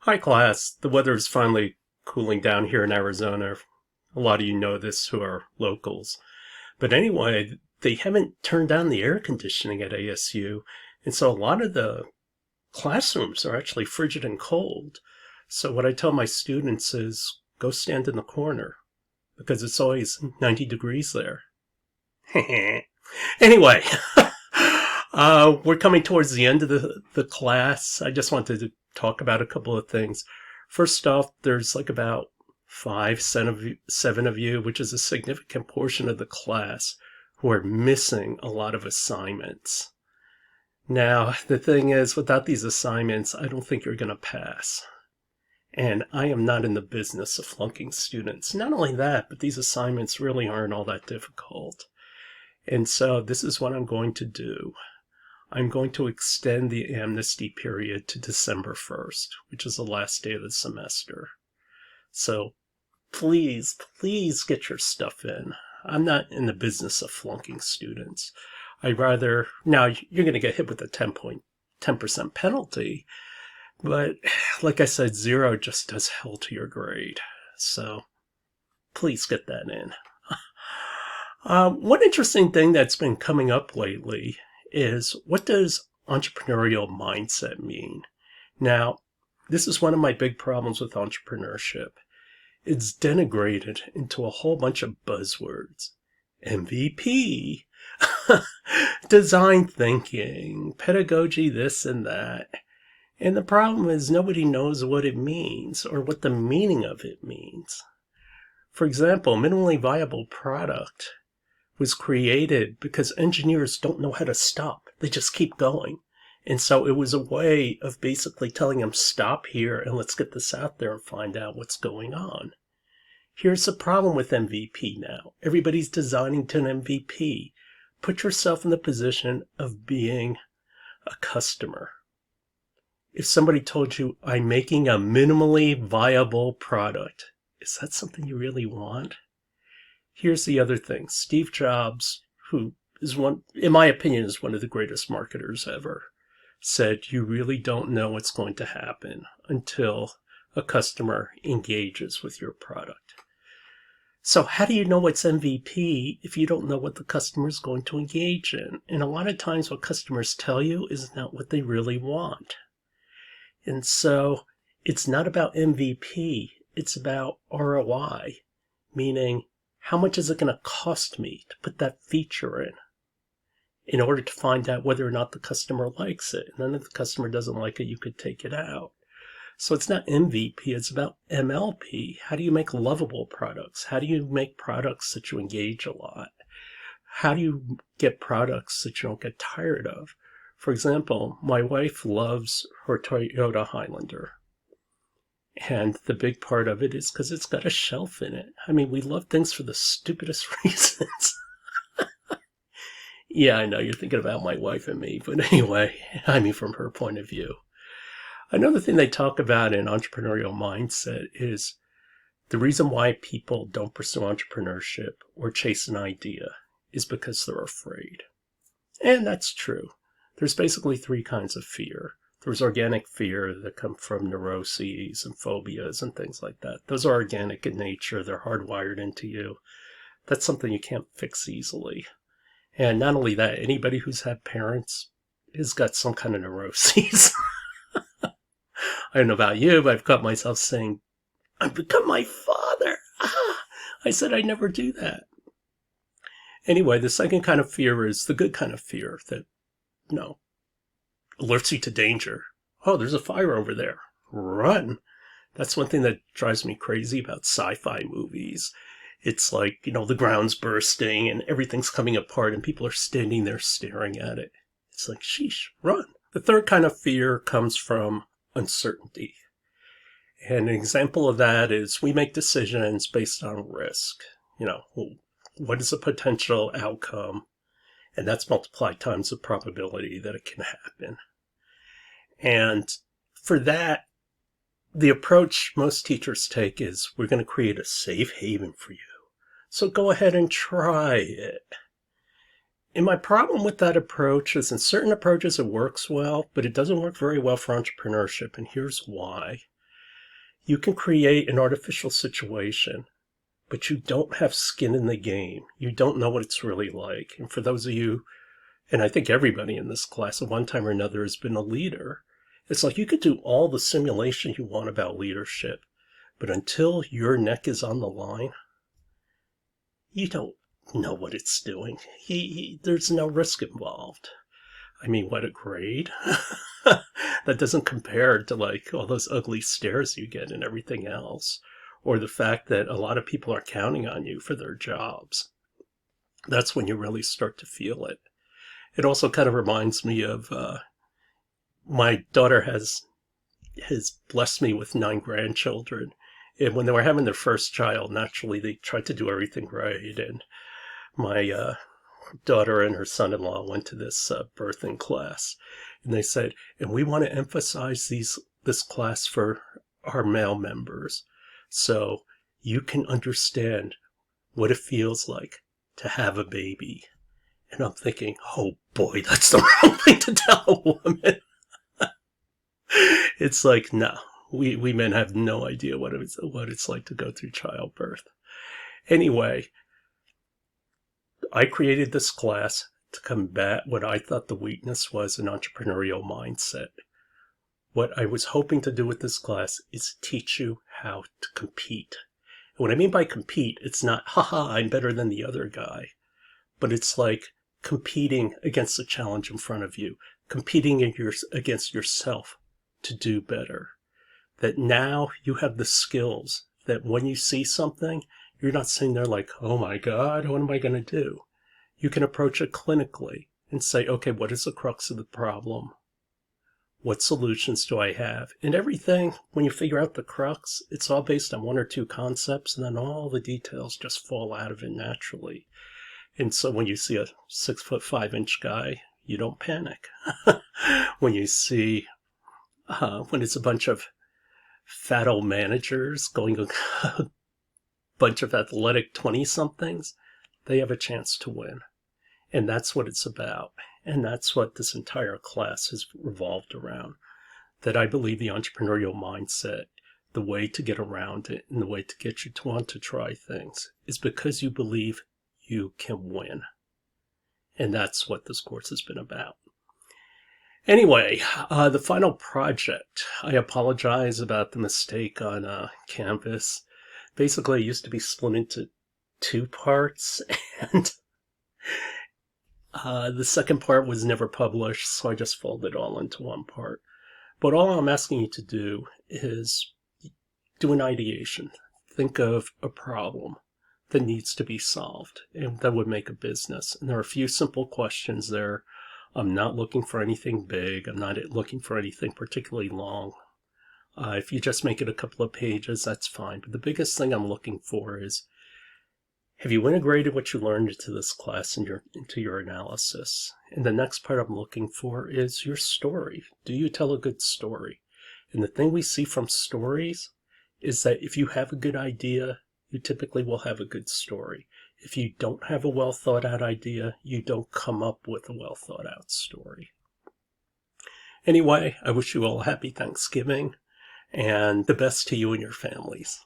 Hi, class. The weather is finally cooling down here in Arizona. A lot of you know this who are locals. But anyway, they haven't turned down the air conditioning at ASU. And so a lot of the classrooms are actually frigid and cold. So what I tell my students is go stand in the corner because it's always 90 degrees there. Anyway, we're coming towards the end of the class. I just wanted to talk about a couple of things. First off, there's like about 7 of you, which is a significant portion of the class, who are missing a lot of assignments. Now, the thing is, without these assignments, I don't think you're going to pass. And I am not in the business of flunking students. Not only that, but these assignments really aren't all that difficult. And so this is what I'm going to do. I'm going to extend the amnesty period to December 1st, which is the last day of the semester. So please get your stuff in. I'm not in the business of flunking students. Now you're going to get hit with a 10% penalty, but like I said, 0 just does hell to your grade. So please get that in. One interesting thing that's been coming up lately is, what does entrepreneurial mindset mean? Now, this is one of my big problems with entrepreneurship. It's denigrated into a whole bunch of buzzwords. MVP, design thinking, pedagogy, this and that. And the problem is nobody knows what it means or what the meaning of it means. For example, minimally viable product was created because engineers don't know how to stop. They just keep going. And so it was a way of basically telling them, stop here and let's get this out there and find out what's going on. Here's the problem with MVP now. Everybody's designing to an MVP. Put yourself in the position of being a customer. If somebody told you, I'm making a minimally viable product, is that something you really want? Here's the other thing. Steve Jobs, who is in my opinion, is one of the greatest marketers ever, said you really don't know what's going to happen until a customer engages with your product. So how do you know what's MVP if you don't know what the customer is going to engage in? And a lot of times what customers tell you is not what they really want. And so it's not about MVP. It's about ROI, meaning how much is it going to cost me to put that feature in order to find out whether or not the customer likes it. And then if the customer doesn't like it, you could take it out. So it's not MVP, it's about MLP. How do you make lovable products? How do you make products that you engage a lot? How do you get products that you don't get tired of? For example, my wife loves her Toyota Highlander. And the big part of it is because it's got a shelf in it. I mean, we love things for the stupidest reasons. Yeah, I know you're thinking about my wife and me, but anyway, I mean, from her point of view. Another thing they talk about in entrepreneurial mindset is the reason why people don't pursue entrepreneurship or chase an idea is because they're afraid. And that's true. There's basically 3 kinds of fear. There's organic fear that come from neuroses and phobias and things like that. Those are organic in nature. They're hardwired into you. That's something you can't fix easily. And not only that, anybody who's had parents has got some kind of neuroses. I don't know about you, but I've caught myself saying, I've become my father. I said I'd never do that. Anyway, the second kind of fear is the good kind of fear that, alerts you to danger. Oh, there's a fire over there. Run. That's one thing that drives me crazy about sci-fi movies. It's like, the ground's bursting and everything's coming apart and people are standing there staring at it. It's like, sheesh, run. The third kind of fear comes from uncertainty. And an example of that is we make decisions based on risk. What is the potential outcome? And that's multiplied times the probability that it can happen. And for that, the approach most teachers take is, we're going to create a safe haven for you. So go ahead and try it. And my problem with that approach is, in certain approaches it works well, but it doesn't work very well for entrepreneurship. And here's why. You can create an artificial situation, but you don't have skin in the game. You don't know what it's really like. And for those of you, and I think everybody in this class at one time or another has been a leader, it's like you could do all the simulation you want about leadership, but until your neck is on the line, you don't know what it's doing. There's no risk involved. I mean, what a grade. That doesn't compare to like all those ugly stares you get and everything else, or the fact that a lot of people are counting on you for their jobs. That's when you really start to feel it. It also kind of reminds me of my daughter has blessed me with 9 grandchildren. And when they were having their first child, naturally, they tried to do everything right. And my daughter and her son-in-law went to this birthing class. And they said, and we want to emphasize this class for our male members, so you can understand what it feels like to have a baby. And I'm thinking, oh boy, that's the wrong thing to tell a woman. It's like, no, we men have no idea what it's like to go through childbirth. Anyway, I created this class to combat what I thought the weakness was in entrepreneurial mindset. What I was hoping to do with this class is teach you how to compete. And what I mean by compete, it's not, haha, I'm better than the other guy. But it's like competing against the challenge in front of you, competing against yourself to do better. That now you have the skills that when you see something, you're not sitting there like, oh my God, what am I going to do? You can approach it clinically and say, okay, what is the crux of the problem? What solutions do I have? And everything, when you figure out the crux, it's all based on 1 or 2 concepts, and then all the details just fall out of it naturally. And so when you see a 6'5" guy, you don't panic. When you see, when it's a bunch of fat old managers going a bunch of athletic 20-somethings, they have a chance to win. And that's what it's about. And that's what this entire class has revolved around. That I believe the entrepreneurial mindset, the way to get around it and the way to get you to want to try things is because you believe you can win. And that's what this course has been about. Anyway, the final project. I apologize about the mistake on Canvas. Basically, it used to be split into 2 parts, and the second part was never published, so I just folded it all into 1 part. But all I'm asking you to do is do an ideation. Think of a problem that needs to be solved, and that would make a business. And there are a few simple questions there. I'm not looking for anything big. I'm not looking for anything particularly long. If you just make it a couple of pages, that's fine. But the biggest thing I'm looking for is, have you integrated what you learned into this class into your analysis? And the next part I'm looking for is your story. Do you tell a good story? And the thing we see from stories is that if you have a good idea, you typically will have a good story. If you don't have a well thought out idea, you don't come up with a well thought out story. Anyway, I wish you all a happy Thanksgiving and the best to you and your families.